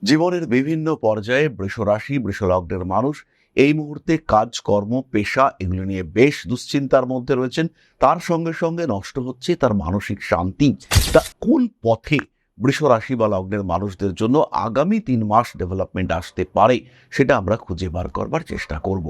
জীবনের বিভিন্ন পর্যায়ে বৃষ রাশি বৃষ লগ্নের মানুষ এই মুহূর্তে কাজকর্ম পেশা এগুলো নিয়ে বেশ দুশ্চিন্তার মধ্যে রয়েছেন। তার সঙ্গে সঙ্গে নষ্ট হচ্ছে তার মানসিক শান্তি। তা কোন পথে বৃষ রাশি বা লগ্নের মানুষদের জন্য আগামী 3 মাস ডেভেলপমেন্ট আসতে পারে সেটা আমরা খুঁজে বার করবার চেষ্টা করব।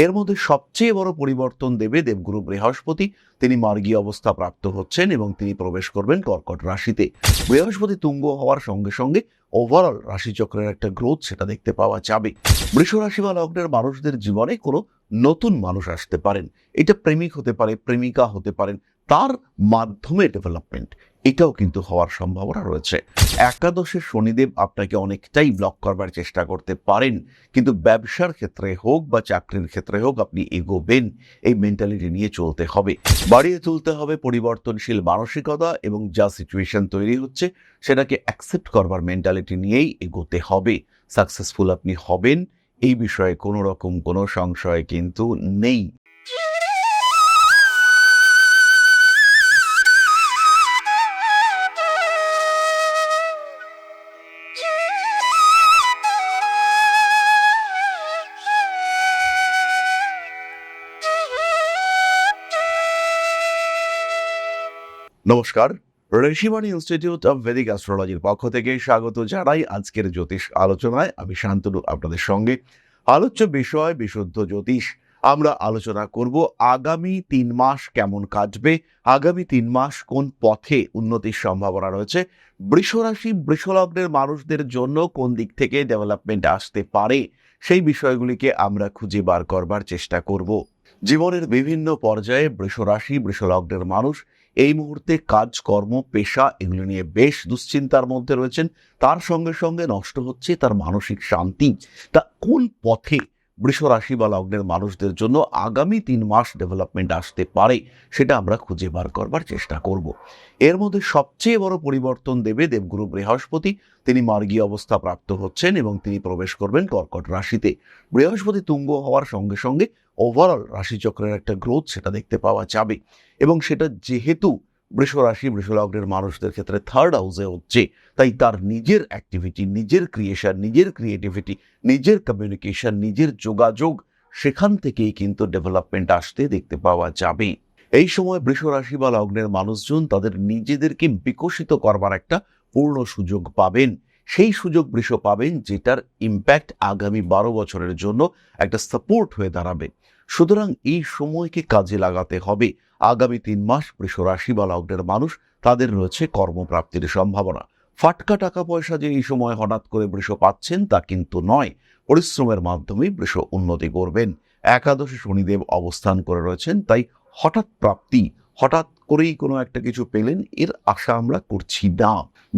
এর মধ্যে সবচেয়ে বড় পরিবর্তন দেবে দেবগুরু বৃহস্পতি। তিনি মার্গী অবস্থা প্রাপ্ত হচ্ছেন এবং তিনি প্রবেশ করবেন কর্কট রাশিতে। বৃহস্পতি তুঙ্গ হওয়ার সঙ্গে সঙ্গে ওভারঅল রাশিচক্রের একটা গ্রোথ সেটা দেখতে পাওয়া যাবে। বৃষ রাশি বা লগ্নের মানুষদের জীবনে কোনো নতুন মানুষ আসতে পারেন। এটা প্রেমিক হতে পারে, প্রেমিকা হতে পারেন, তার মাধ্যমে ডেভেলপমেন্ট এটাও কিন্তু হওয়ার সম্ভাবনা রয়েছে। একাদশে শনিদেব আপনাকে অনেকটাই ব্লক করবার চেষ্টা করতে পারেন, কিন্তু ব্যবসার ক্ষেত্রে হোক বা চাকরির ক্ষেত্রে হোক আপনি এগোবেন, এই মেন্টালিটি নিয়ে চলতে হবে। বাড়িয়ে তুলতে হবে পরিবর্তনশীল মানসিকতা এবং যা সিচুয়েশন তৈরি হচ্ছে সেটাকে অ্যাকসেপ্ট করবার মেন্টালিটি নিয়েই এগোতে হবে। সাকসেসফুল আপনি হবেন, এই বিষয়ে কোনো রকম কোনো সংশয় কিন্তু নেই। নমস্কার, ঋষিবাণী ইনস্টিটিউট অফ ভেদিক অ্যাস্ট্রোলজির পক্ষ থেকে স্বাগত জানাই আজকের জ্যোতিষ আলোচনায়। আমি শান্তনু আপনাদের সঙ্গে। আলোচ্য বিষয় বিশুদ্ধ জ্যোতিষ। আমরা আলোচনা করব আগামী 3 মাস কেমন কাটবে, আগামী 3 মাস কোন পথে উন্নতির সম্ভাবনা রয়েছে, বৃষ রাশি বৃষ লগ্নের মানুষদের জন্য কোন দিক থেকে ডেভেলপমেন্ট আসতে পারে, সেই বিষয়গুলিকে আমরা খুঁজে বার করবার চেষ্টা করব। জীবনের বিভিন্ন পর্যায়ে বৃষ রাশি বৃষ লগ্নের মানুষ এই মুহূর্তে কাজকর্ম পেশা এগুলো নিয়ে বেশ দুশ্চিন্তার মধ্যে রয়েছেন। তার সঙ্গে সঙ্গে নষ্ট হচ্ছে তার মানসিক শান্তি। তা কোন পথে বৃষ রাশি বা লগ্নের মানুষদের জন্য আগামী 3 মাস ডেভেলপমেন্ট আসতে পারে সেটা আমরা খুঁজে বার করবার চেষ্টা করব। এর মধ্যে সবচেয়ে বড় পরিবর্তন দেবে দেবগুরু বৃহস্পতি। তিনি মার্গী অবস্থা প্রাপ্ত হচ্ছেন এবং তিনি প্রবেশ করবেন কর্কট রাশিতে। বৃহস্পতি তুঙ্গ হওয়ার সঙ্গে সঙ্গে ওভারঅল রাশিচক্রের একটা গ্রোথ সেটা দেখতে পাওয়া যাবে, এবং সেটা যেহেতু বৃষ রাশি বৃষ লগ্নের মানুষদের ক্ষেত্রে থার্ড হাউসে হচ্ছে, তাই তার নিজের অ্যাক্টিভিটি, নিজের ক্রিয়েশন, নিজের ক্রিয়েটিভিটি, নিজের কমিউনিকেশন, নিজের যোগাযোগ, সেখান থেকেই কিন্তু ডেভেলপমেন্ট আসতে দেখতে পাওয়া যাবে। এই সময় বৃষ রাশি বা লগ্নের মানুষজন তাদের নিজেদেরকে বিকশিত করবার একটা পূর্ণ সুযোগ পাবেন। সেই সুযোগ বৃষ পাবেন যেটার ইম্প্যাক্ট আগামী 12 বছরের জন্য একটা সাপোর্ট হয়ে দাঁড়াবে। সুতরাং এই সময়কে কাজে লাগাতে হবে। আগামী 3 মাস বৃষ রাশি বা লগ্নের মানুষ তাদের রয়েছে কর্মপ্রাপ্তির সম্ভাবনা। ফাটকা টাকা পয়সা যে এই সময় হঠাৎ করে বৃষ পাচ্ছেন তা কিন্তু নয়। পরিশ্রমের মাধ্যমে বৃষ উন্নতি করবেন। একাদশে শনিদেব অবস্থান করে রয়েছেন, তাই হঠাৎ প্রাপ্তি, হঠাৎ করেই কোনো একটা কিছু পেলেন, এর আশা আমরা করছি না।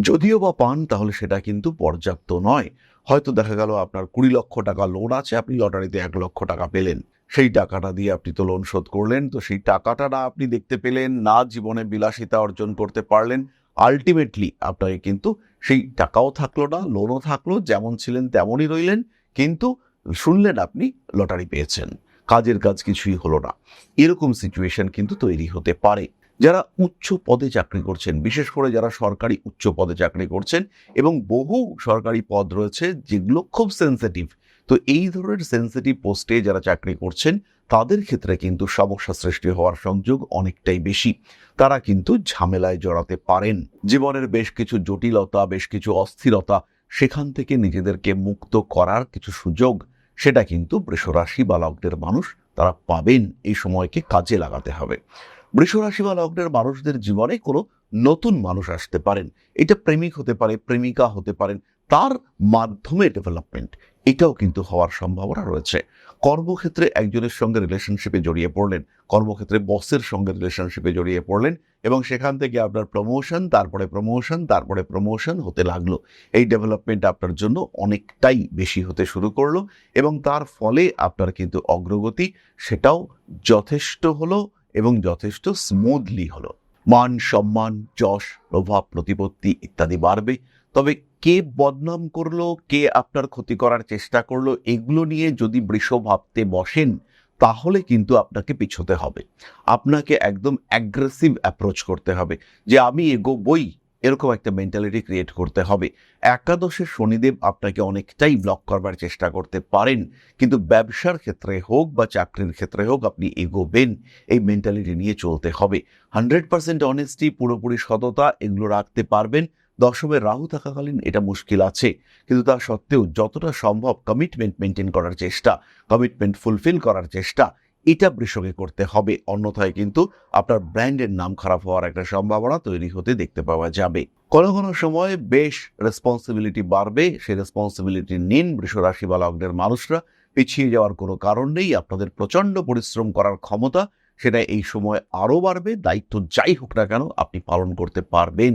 যদিও বা পান তাহলে সেটা কিন্তু পর্যাপ্ত নয়। হয়তো দেখা গেল আপনার 20 লক্ষ টাকা লোন আছে, আপনি লটারিতে 1 লক্ষ টাকা পেলেন, সেই টাকাটা দিয়ে আপনি তো লোন শোধ করলেন, তো সেই টাকাটা না আপনি দেখতে পেলেন, না জীবনে বিলাসিতা অর্জন করতে পারলেন, আলটিমেটলি আপনাকে কিন্তু সেই টাকাও থাকলো না, লোনও থাকলো, যেমন ছিলেন তেমনই রইলেন, কিন্তু শুনলেন আপনি লটারি পেয়েছেন, কাজের কাজ কিছুই হলো না। এরকম সিচুয়েশন কিন্তু তৈরি হতে পারে। যারা উচ্চ পদে চাকরি করছেন, বিশেষ করে যারা সরকারি উচ্চ পদে চাকরি করছেন, এবং বহু সরকারি পদ রয়েছে যেগুলো খুব সেন্সিটিভ, তো এই ধরনের সেন্সিটিভ পোস্টে যারা চাকরি করছেন তাদের ক্ষেত্রে কিন্তু সমস্যা সৃষ্টি হওয়ার সংযোগ অনেকটাই বেশি। তারা কিন্তু ঝামেলায় জড়াতে পারেন। জীবনের বেশ কিছু জটিলতা, বেশ কিছু অস্থিরতা, সেখান থেকে নিজেদেরকে মুক্ত করার কিছু সুযোগ সেটা কিন্তু বৃষ রাশি বা লগ্নের মানুষ তারা পাবেন। এই সময়কে কাজে লাগাতে হবে। বৃষ রাশি বা লগ্নের মানুষদের জীবনে কোনো নতুন মানুষ আসতে পারেন। এটা প্রেমিক হতে পারে, প্রেমিকা হতে পারেন, তার মাধ্যমে ডেভেলপমেন্ট এটাও কিন্তু হওয়ার সম্ভাবনা রয়েছে। কর্মক্ষেত্রে একজনের সঙ্গে রিলেশনশিপে জড়িয়ে পড়লেন, কর্মক্ষেত্রে বসের সঙ্গে রিলেশনশিপে জড়িয়ে পড়লেন, এবং সেখান থেকে আপনার প্রমোশন, তারপরে প্রমোশন, তারপরে প্রমোশন হতে লাগলো। এই ডেভেলপমেন্ট আপনার জন্য অনেকটাই বেশি হতে শুরু করলো, এবং তার ফলে আপনার কিন্তু অগ্রগতি সেটাও যথেষ্ট হলো এবং যথেষ্ট স্মুথলি হলো। মান সম্মান, যশ, প্রভাব, প্রতিপত্তি ইত্যাদি বাড়বে। তবে কে বদনাম করলো, কে আপনার ক্ষতি করার চেষ্টা করলো, এগুলো নিয়ে যদি বৃষ ভাবতে বসেন তাহলে কিন্তু আপনাকে পিছোতে হবে। আপনাকে একদম অ্যাগ্রেসিভ অ্যাপ্রোচ করতে হবে যে আমি এগোবই, এরকম একটা মেন্টালিটি ক্রিয়েট করতে হবে। একাদশে শনিদেব আপনাকে অনেকটাই ব্লক করবার চেষ্টা করতে পারেন, কিন্তু ব্যবসার ক্ষেত্রে হোক বা চাকরির ক্ষেত্রে হোক আপনি এগোবেন, এই মেন্টালিটি নিয়ে চলতে হবে। 100% অনেস্টি, পুরোপুরি সততা এগুলো রাখতে পারবেন। দশমে রাহু থাকাকালীন এটা মুশকিল আছে, কিন্তু তা সত্ত্বেও যতটা সম্ভব কমিটমেন্ট মেনটেন করার চেষ্টা, কমিটমেন্ট ফুলফিল করার চেষ্টা, এটা বৃষকে করতে হবে। অন্যথায় কিন্তু আপনার ব্র্যান্ডের নাম খারাপ হওয়ার একটা সম্ভাবনা তৈরি হতে দেখতে পাওয়া যাবে। কোনো কোনো সময় বেশ রেসপন্সিবিলিটি বাড়বে, সেই রেসপন্সিবিলিটি নিন বৃষ রাশি বা লগ্নের মানুষরা। পিছিয়ে যাওয়ার কোনো কারণ নেই। আপনাদের প্রচন্ড পরিশ্রম করার ক্ষমতা সেটা এই সময় আরও বাড়বে। দায়িত্ব যাই হোক না কেন আপনি পালন করতে পারবেন।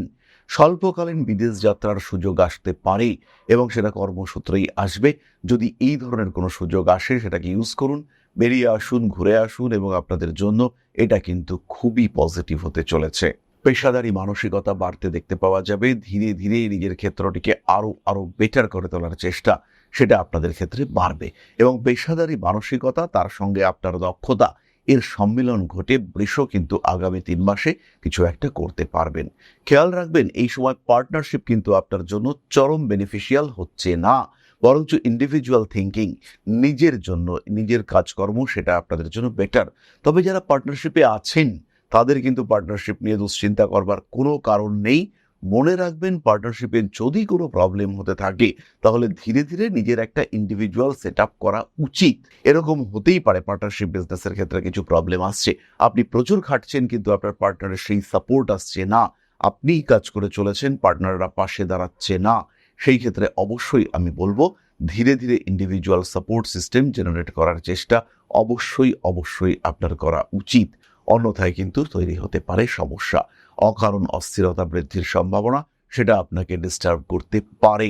স্বল্পকালীন বিদেশ যাত্রার সুযোগ আসতে পারে এবং সেটা কর্মসূত্রেই আসবে। যদি এই ধরনের কোনো সুযোগ আসে সেটাকে ইউজ করুন, বেরিয়ে আসুন, ঘুরে আসুন, এবং আপনাদের জন্য এটা কিন্তু খুবই পজিটিভ হতে চলেছে। পেশাদারি মানসিকতা বাড়তে দেখতে পাওয়া যাবে। ধীরে ধীরে নিজের ক্ষেত্রটিকে আরো আরো বেটার করে তোলার চেষ্টা সেটা আপনাদের ক্ষেত্রে বাড়বে, এবং পেশাদারি মানসিকতা তার সঙ্গে আপনার দক্ষতা এর সম্মিলন ঘটে বৃষ কিন্তু আগামী 3 মাসে কিছু একটা করতে পারবেন। খেয়াল রাখবেন এই সময় পার্টনারশিপ কিন্তু আপনার জন্য চরম বেনিফিশিয়াল হচ্ছে না, বরঞ্চ ইন্ডিভিজুয়াল থিঙ্কিং, নিজের জন্য নিজের কাজকর্ম সেটা আপনাদের জন্য বেটার। তবে যারা পার্টনারশিপে আছেন তাদের কিন্তু পার্টনারশিপ নিয়ে দুশ্চিন্তা করবার কোনো কারণ নেই। মনে রাখবেন পার্টনারশিপে যদি কোনো প্রবলেম হতে থাকে তাহলে ধীরে ধীরে নিজের একটা ইন্ডিভিজুয়াল সেট আপ করা উচিত। এরকম হতেই পারে পার্টনারশিপ বিজনেসের ক্ষেত্রে কিছু প্রবলেম আসছে, আপনি প্রচুর খাটছেন কিন্তু আপনার পার্টনারের সেই সাপোর্ট আসছে না, আপনিই কাজ করে চলেছেন, পার্টনাররা পাশে দাঁড়াচ্ছে না। সেই ক্ষেত্রে অবশ্যই আমি বলবো ধীরে ধীরে ইন্ডিভিজুয়াল সাপোর্ট সিস্টেম জেনারেট করার চেষ্টা অবশ্যই অবশ্যই আপনার করা উচিত। অন্যথায় কিন্তু তৈরি হতে পারে সমস্যা। অকারণ অস্থিরতা বৃদ্ধির সম্ভাবনা সেটা আপনাকে ডিস্টার্ব করতে পারে।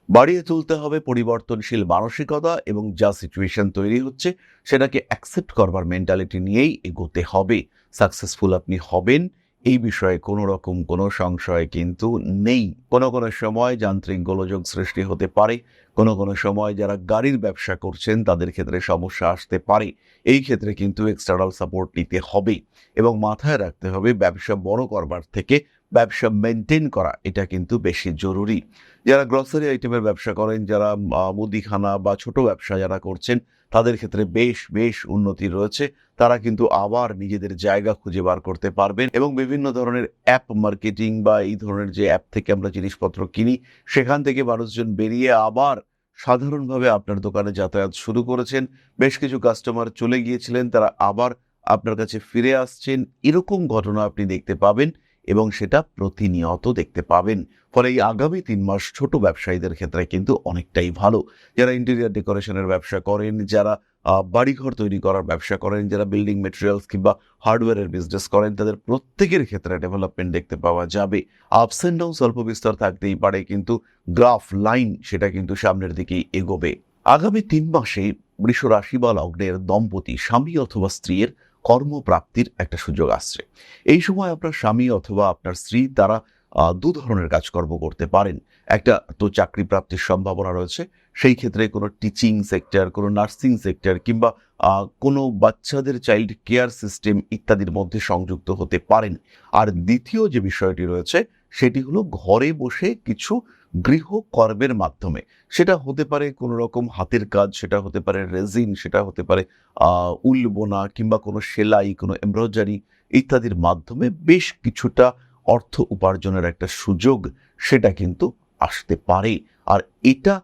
বাড়িয়ে তুলতে হবে পরিবর্তনশীল মানসিকতা, এবং যা সিচুয়েশন তৈরি হচ্ছে সেটাকে অ্যাকসেপ্ট করবার মেন্টালিটি নিয়েই এগোতে হবে। সাকসেসফুল আপনি হবেন, এই বিষয়ে কোনো রকম কোনো সংশয় কিন্তু নেই। কোনো কোনো সময় যান্ত্রিক গোলযোগ সৃষ্টি হতে পারে, কোনো কোনো সময় যারা গাড়ির ব্যবসা করছেন তাদের ক্ষেত্রে সমস্যা আসতে পারে। এই ক্ষেত্রে কিন্তু এক্সটার্নাল সাপোর্ট নিতে হবে, এবং মাথায় রাখতে হবে ব্যবসা বড় করবার থেকে ব্যবসা মেনটেন করা এটা কিন্তু বেশি জরুরি। যারা গ্রসারি আইটেমের ব্যবসা করেন, যারা মুদিখানা বা ছোট ব্যবসা যারা করছেন তাদের ক্ষেত্রে বেশ বেশ উন্নতি রয়েছে। তারা কিন্তু আবার নিজেদের জায়গা খুঁজে বার করতে পারবেন, এবং বিভিন্ন ধরনের অ্যাপ মার্কেটিং বা এই ধরনের যে অ্যাপ থেকে আমরা জিনিসপত্র কিনি সেখান থেকে মানুষজন বেরিয়ে আবার সাধারণভাবে আপনার দোকানে যাতায়াত শুরু করেছেন। বেশ কিছু কাস্টমার চলে গিয়েছিলেন, তারা আবার আপনার কাছে ফিরে আসছেন। এরকম ঘটনা আপনি দেখতে পাবেন, এবং সেটা প্রতিনিয়ত দেখতে পাবেন। ফলে এই আগামী 3 মাস ছোট ব্যবসায়ীদের ক্ষেত্রে কিন্তু অনেকটাই ভালো। যারা ইন্টেরিয়ার ডেকোরেশনের ব্যবসা করেন, যারা বাড়িঘর তৈরি করার ব্যবসা করেন, যারা বিল্ডিং মেটেরিয়ালস কিংবা হার্ডওয়্যারের বিজনেস করেন, তাদের প্রত্যেকের ক্ষেত্রে ডেভেলপমেন্ট দেখতে পাওয়া যাবে। আপস অ্যান্ড ডাউন স্বল্প বিস্তর থাকতেই পারে, কিন্তু গ্রাফ লাইন সেটা কিন্তু সামনের দিকেই এগোবে। আগামী 3 মাসে বৃষ রাশি বা লগ্নের দম্পতি, স্বামী অথবা স্ত্রীর কর্মপ্রাপ্তির একটা সুযোগ আসছে। এই সময় আপনার স্বামী অথবা আপনার স্ত্রী তারা 2 ধরনের কাজকর্ম করতে পারেন। একটা তো চাকরি প্রাপ্তির সম্ভাবনা রয়েছে, সেই ক্ষেত্রে কোনো টিচিং সেক্টর, কোনো নার্সিং সেক্টর কিংবা কোনো বাচ্চাদের চাইল্ড কেয়ার সিস্টেম ইত্যাদির মধ্যে সংযুক্ত হতে পারেন। আর দ্বিতীয় যে বিষয়টি রয়েছে সেটি হলো ঘরে বসে কিছু গৃহকর্মের মাধ্যমে, সেটা হতে পারে কোনো রকম হাতের কাজ, সেটা হতে পারে রেজিন, সেটা হতে পারে উল বোনা কিংবা কোনো সেলাই, কোনো এমব্রয়ডারি ইত্যাদির মাধ্যমে বেশ কিছুটা অর্থ উপার্জনের একটা সুযোগ সেটা কিন্তু আসতে পারে। আর এটা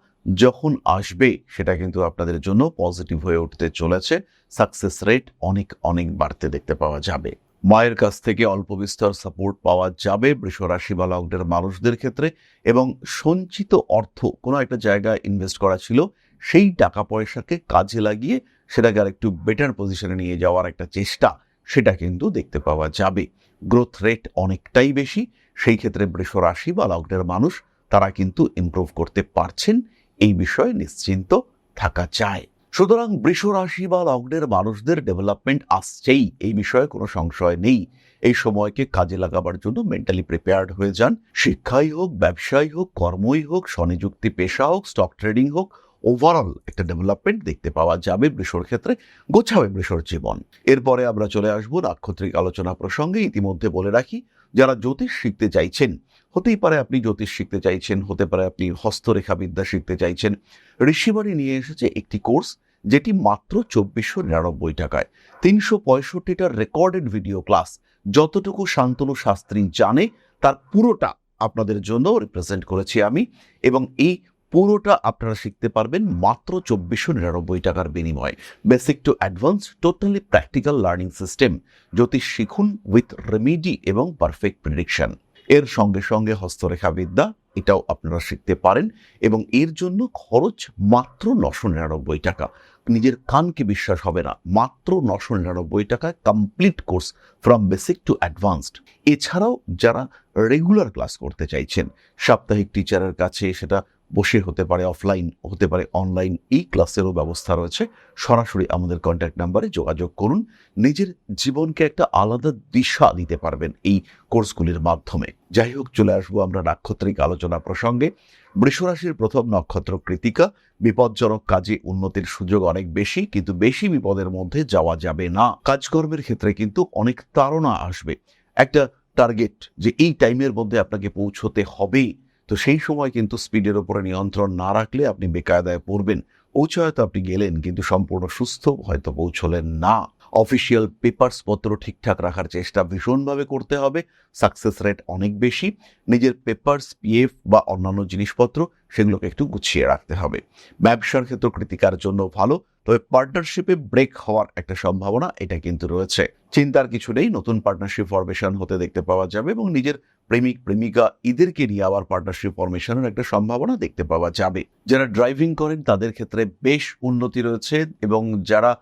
যখন আসবে সেটা কিন্তু আপনাদের জন্য পজিটিভ হয়ে উঠতে চলেছে। সাকসেস রেট অনেক অনেক বাড়তে দেখতে পাওয়া যাবে। মায়ের কাছ থেকে অল্প বিস্তর সাপোর্ট পাওয়া যাবে বৃষ রাশি বা লগ্নের মানুষদের ক্ষেত্রে, এবং সঞ্চিত অর্থ কোনো একটা জায়গায় ইনভেস্ট করা ছিল, সেই টাকা পয়সাকে কাজে লাগিয়ে সেটাকে আর একটু বেটার পজিশনে নিয়ে যাওয়ার একটা চেষ্টা সেটা কিন্তু দেখতে পাওয়া যাবে। গ্রোথ রেট অনেকটাই বেশি, সেই ক্ষেত্রে বৃষ রাশি বা লগ্নের মানুষ তারা কিন্তু ইমপ্রুভ করতে পারছেন, এই বিষয়ে নিশ্চিন্ত থাকা যায়। সুতরাং বৃষ রাশি বা লগ্নের মানুষদের ডেভেলপমেন্ট আসছেই, এই বিষয়ে কোনো সংশয় নেই। এই সময়কে কাজে লাগাবার জন্য মেন্টালি প্রিপেয়ার্ড হয়ে যান। শিক্ষাই হোক, ব্যবসাই হোক, কর্মই হোক, স্বনিযুক্তি পেশা হোক, স্টক ট্রেডিং হোক, ওভারঅল একটা ডেভেলপমেন্ট দেখতে পাওয়া যাবে বৃষর ক্ষেত্রে। গোছাবে বৃষর জীবন। এরপরে আমরা চলে আসবো নাক্ষত্রিক আলোচনা প্রসঙ্গে। ইতিমধ্যে বলে রাখি, যারা জ্যোতিষ শিখতে চাইছেন হতেই পারে আপনি জ্যোতিষ শিখতে চাইছেন, হতে পারে আপনি হস্তরেখা বিদ্যা শিখতে চাইছেন। ঋষিবাণী নিয়ে এসেছে একটি কোর্স যেটি মাত্র 2499 টাকায় 365টা রেকর্ডেড ভিডিও ক্লাস, যতটুকু শান্তনু শাস্ত্রী জানে তার পুরোটা আপনাদের জন্য রিপ্রেজেন্ট করেছি আমি, এবং এই পুরোটা আপনারা শিখতে পারবেন মাত্র 2499 টাকার বিনিময়ে। Basic to advance totally practical learning system, জ্যোতিষ শিখুন উইথ রেমিডি এবং পারফেক্ট প্রেডিকশন। এর সঙ্গে সঙ্গে হস্তরেখা বিদ্যা এটাও আপনারা শিখতে পারেন, এবং এর জন্য খরচ মাত্র 999 টাকা। নিজের কানকে বিশ্বাস হবে না, মাত্র 999 টাকায় complete course from basic to advanced. এছাড়াও যারা রেগুলার ক্লাস করতে চাইছেন, সাপ্তাহিক টিচারের কাছে সেটা বসে হতে পারে, অফলাইন হতে পারে, অনলাইন, এই ক্লাসেরও ব্যবস্থা রয়েছে। সরাসরি আমাদের কন্ট্যাক্ট নাম্বারে যোগাযোগ করুন। নিজের জীবনকে একটা আলাদা দিশা দিতে পারবেন এই কোর্সগুলির মাধ্যমে। যাই হোক, চলে আসবো আমরা নাক্ষত্রিক আলোচনা প্রসঙ্গে। বৃষরাশির প্রথম নক্ষত্র কৃতিকা। বিপজ্জনক কাজে উন্নতির সুযোগ অনেক বেশি, কিন্তু বেশি বিপদের মধ্যে যাওয়া যাবে না। কাজকর্মের ক্ষেত্রে কিন্তু অনেক তাড়না আসবে, একটা টার্গেট যে এই টাইমের মধ্যে আপনাকে পৌঁছতে হবে, তো সেই সময় কিন্তু স্পিডের উপরে নিয়ন্ত্রণ না রাখলে আপনি বেকায়দায় পড়বেন। পৌঁছে হয়তো আপনি গেলেন, কিন্তু সম্পূর্ণ সুস্থ হয়তো পৌঁছলেন না। অফিসিয়াল পেপারস পত্র ঠিকঠাক রাখার চেষ্টা ভীষণভাবে করতে হবে, সাকসেস রেট অনেক বেশি। নিজের পেপারস, পিএফ বা অন্যান্য জিনিসপত্র সেগুলোকে একটু গুছিয়ে রাখতে হবে। ব্যবসার ক্ষেত্র কৃতিকার জন্য ভালো, তবে পার্টনারশিপে ব্রেক হওয়ার একটা সম্ভাবনা এটা কিন্তু রয়েছে। চিন্তার কিছু নেই, নতুন পার্টনারশিপ ফরমেশন হতে দেখতে পাওয়া যাবে, এবং নিজের প্রেমিক প্রেমিকা এদেরকে নিয়ে আবার পার্টনারশিপ ফরমেশনের একটা সম্ভাবনা দেখতে পাওয়া যাবে। যারা ড্রাইভিং করেন তাদের ক্ষেত্রে বেশ উন্নতি রয়েছে, এবং যারা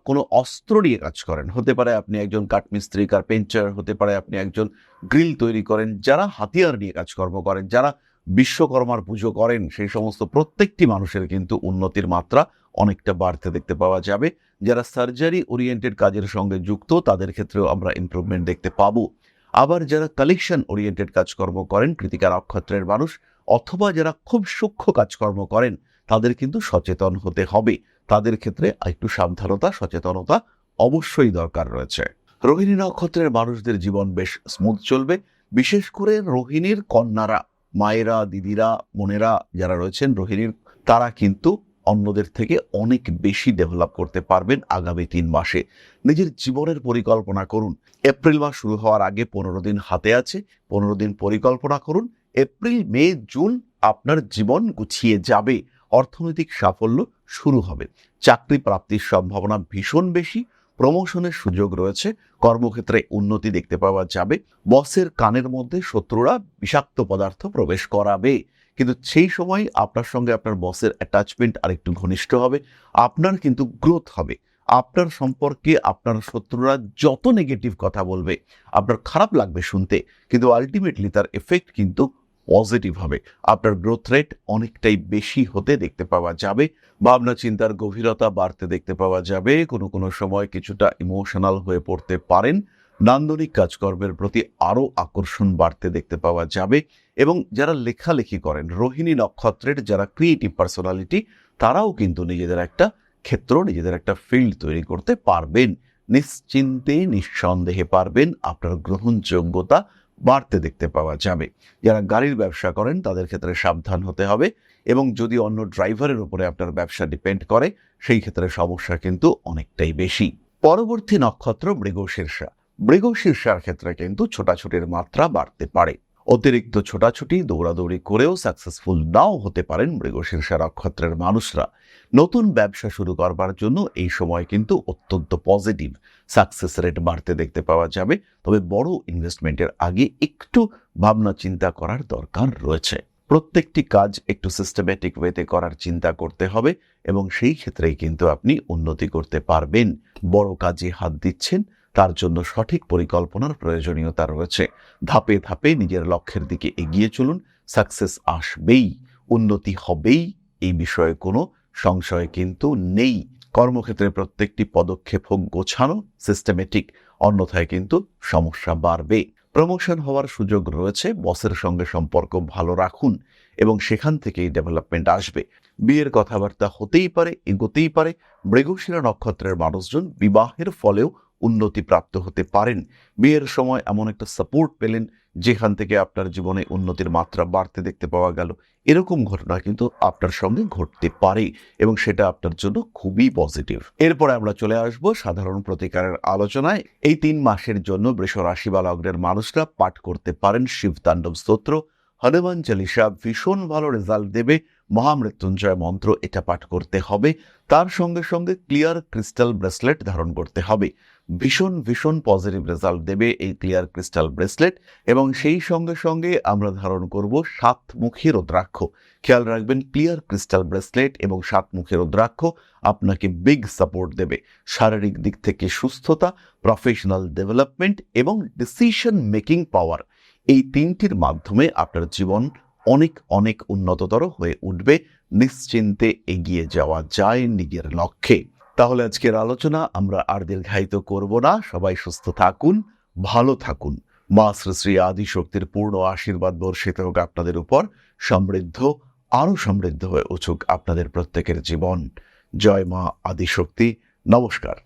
কোনো অস্ত্র নিয়ে কাজ করেন, হতে পারে আপনি একজন কাঠমিস্ত্রি, কার্পেন্টার, হতে পারে আপনি একজন গ্রিল তৈরি করেন, যারা হাতিয়ার নিয়ে কাজকর্ম করেন, যারা বিশ্বকর্মার পুজো করেন, সেই সমস্ত প্রত্যেকটি মানুষের কিন্তু উন্নতির মাত্রা অনেকটা বাড়তে দেখতে পাওয়া যাবে। যারা সার্জারি ওরিয়েন্টেড কাজের সঙ্গে যুক্ত তাদের ক্ষেত্রেও আমরা ইমপ্রুভমেন্ট দেখতে পাবো। আবার যারা কালেকশন ওরিয়েন্টেড কাজকর্ম করেন, কৃতিকা নক্ষত্রের মানুষ, অথবা যারা খুব সূক্ষ্ম কাজকর্ম করেন, তাদের কিন্তু সচেতন হতে হবে। তাদের ক্ষেত্রে একটু সাবধানতা, সচেতনতা অবশ্যই দরকার রয়েছে। রোহিণী নক্ষত্রের মানুষদের জীবন বেশ স্মুথ চলবে, বিশেষ করে রোহিণীর কন্যারা, মায়েরা, দিদিরা, বোনেরা যারা রয়েছেন রোহিণীর, তারা কিন্তু অন্যদের থেকে অনেক বেশি ডেভেলপ করতে পারবেন আগামী 3 মাসে। নিজের জীবনের পরিকল্পনা করুন। এপ্রিল মাস শুরু হওয়ার আগে 15 দিন হাতে আছে, 15 দিন পরিকল্পনা করুন। এপ্রিল, মে, জুন আপনার জীবন গুছিয়ে যাবে, অর্থনৈতিক সাফল্য শুরু হবে, চাকরি প্রাপ্তির সম্ভাবনা ভীষণ বেশি, প্রমোশনের সুযোগ রয়েছে, কর্মক্ষেত্রে উন্নতি দেখতে পাওয়া যাবে। বসের কানের মধ্যে শত্রুরা বিষাক্ত পদার্থ প্রবেশ করাবে, কিন্তু সেই সময় আপনার সঙ্গে আপনার বসের অ্যাটাচমেন্ট আরেকটু ঘনিষ্ঠ হবে, আপনার কিন্তু গ্রোথ হবে। আপনার সম্পর্কে আপনার শত্রুরা যত নেগেটিভ কথা বলবে আপনার খারাপ লাগবে শুনতে, কিন্তু আলটিমেটলি তার এফেক্ট কিন্তু পজিটিভ হবে। আপনার গ্রোথ রেট অনেকটাই বেশি হতে দেখতে পাওয়া যাবে, ভাবনা চিন্তার গভীরতা বাড়তে দেখতে পাওয়া যাবে, কোনো কোনো সময় কিছুটা ইমোশনাল হয়ে পড়তে পারেন, নান্দনিক কাজকর্মের প্রতি আরও আকর্ষণ বাড়তে দেখতে পাওয়া যাবে। এবং যারা লেখালেখি করেন, রোহিণী নক্ষত্রের যারা ক্রিয়েটিভ পার্সোনালিটি, তারাও কিন্তু নিজেদের একটা ক্ষেত্র, নিজেদের একটা ফিল্ড তৈরি করতে পারবেন। নিশ্চিন্তে নিঃসন্দেহে পারবেন, আপনার গ্রহণযোগ্যতা বাড়তে দেখতে পাওয়া যাবে। যারা গাড়ির ব্যবসা করেন তাদের ক্ষেত্রে সাবধান হতে হবে, এবং যদি অন্য ড্রাইভারের উপরে আপনার ব্যবসা ডিপেন্ড করে সেই ক্ষেত্রে সমস্যা কিন্তু অনেকটাই বেশি। পরবর্তী নক্ষত্র মৃগশীর্ষা। মৃগশীর্ষার ক্ষেত্রে কিন্তু ছোটাছুটির মাত্রা বাড়তে পারে। অতিরিক্ত ছোটাছুটি, দৌড়াদৌড়ি করেও সাকসেসফুল নাও হতে পারেন মৃগশীর্ষা নক্ষত্রের মানুষরা। নতুন ব্যবসা শুরু করবার জন্য এই সময় কিন্তু অত্যন্ত পজিটিভ, সাকসেস রেট বাড়তে দেখতে পাওয়া যাবে। তবে বড় ইনভেস্টমেন্টের আগে একটু ভাবনা চিন্তা করার দরকার রয়েছে। প্রত্যেকটি কাজ একটু সিস্টেমেটিক ওয়েতে করার চিন্তা করতে হবে, এবং সেই ক্ষেত্রেই কিন্তু আপনি উন্নতি করতে পারবেন। বড় কাজে হাত দিচ্ছেন, তার জন্য সঠিক পরিকল্পনার প্রয়োজনীয়তা রয়েছে। ধাপে ধাপে নিজের লক্ষ্যের দিকে এগিয়ে চলুন, সাকসেস আসবেই, উন্নতি হবেই, এই বিষয়ে কোনো সংশয় কিন্তু নেই। কর্মক্ষেত্রে প্রত্যেকটি পদক্ষেপ হোক গোছানো, সিস্টেমেটিক, অন্যথায় কিন্তু সমস্যা বাড়বে। প্রমোশন হওয়ার সুযোগ রয়েছে, বসের সঙ্গে সম্পর্ক ভালো রাখুন এবং সেখান থেকেই ডেভেলপমেন্ট আসবে। বিয়ের কথাবার্তা হতেই পারে, এগোতেই পারে। মৃগশিরা নক্ষত্রের মানুষজন বিবাহের ফলেও উন্নতি প্রাপ্ত হতে পারেন। বিয়ের সময় এমন একটা সাপোর্ট পেলেন, যেখান থেকে আপনার জীবনে উন্নতির মাত্রা বাড়তে দেখতে পাওয়া গেল। এরকম ঘটনা কিন্তু আপনার সঙ্গে ঘটতে পারে এবং সেটা আপনার জন্য খুবই পজিটিভ। এরপরে আমরা চলে আসব সাধারণ প্রতিকারের আলোচনায়। এই 3 মাসের জন্য বৃষ রাশি বা লগ্নের মানুষরা পাঠ করতে পারেন শিবতাণ্ডব স্তোত্র, হনুমান চালিসা, ভীষণ ভালো রেজাল্ট দেবে। মহামৃত্যুঞ্জয় মন্ত্র এটা পাঠ করতে হবে। তার সঙ্গে সঙ্গে ক্লিয়ার ক্রিস্টাল ব্রেসলেট ধারণ করতে হবে। ভীষণ ভীষণ পজিটিভ রেজাল্ট দেবে এই ক্লিয়ার ক্রিস্টাল ব্রেসলেট। এবং সেই সঙ্গে সঙ্গে আমরা ধারণ করব 7মুখী রুদ্রাক্ষ। খেয়াল রাখবেন, ক্লিয়ার ক্রিস্টাল ব্রেসলেট এবং 7মুখী রুদ্রাক্ষ আপনাকে বিগ সাপোর্ট দেবে শারীরিক দিক থেকে সুস্থতা, প্রফেশনাল ডেভেলপমেন্ট এবং ডিসিশন মেকিং পাওয়ার। এই 3টির মাধ্যমে আপনার জীবন অনেক অনেক উন্নততর হয়ে উঠবে। নিশ্চিন্তে এগিয়ে যাওয়া যায় নিজের লক্ষ্যে। তাহলে আজকের আলোচনা আমরা আর দীর্ঘায়িত করব না। সবাই সুস্থ থাকুন, ভালো থাকুন। মা শ্রী শ্রী আদিশক্তির পূর্ণ আশীর্বাদ বর্ষিত হোক আপনাদের উপর। সমৃদ্ধ, আরো সমৃদ্ধ হয়ে উঠুক আপনাদের প্রত্যেকের জীবন। জয় মা আদিশক্তি। নমস্কার।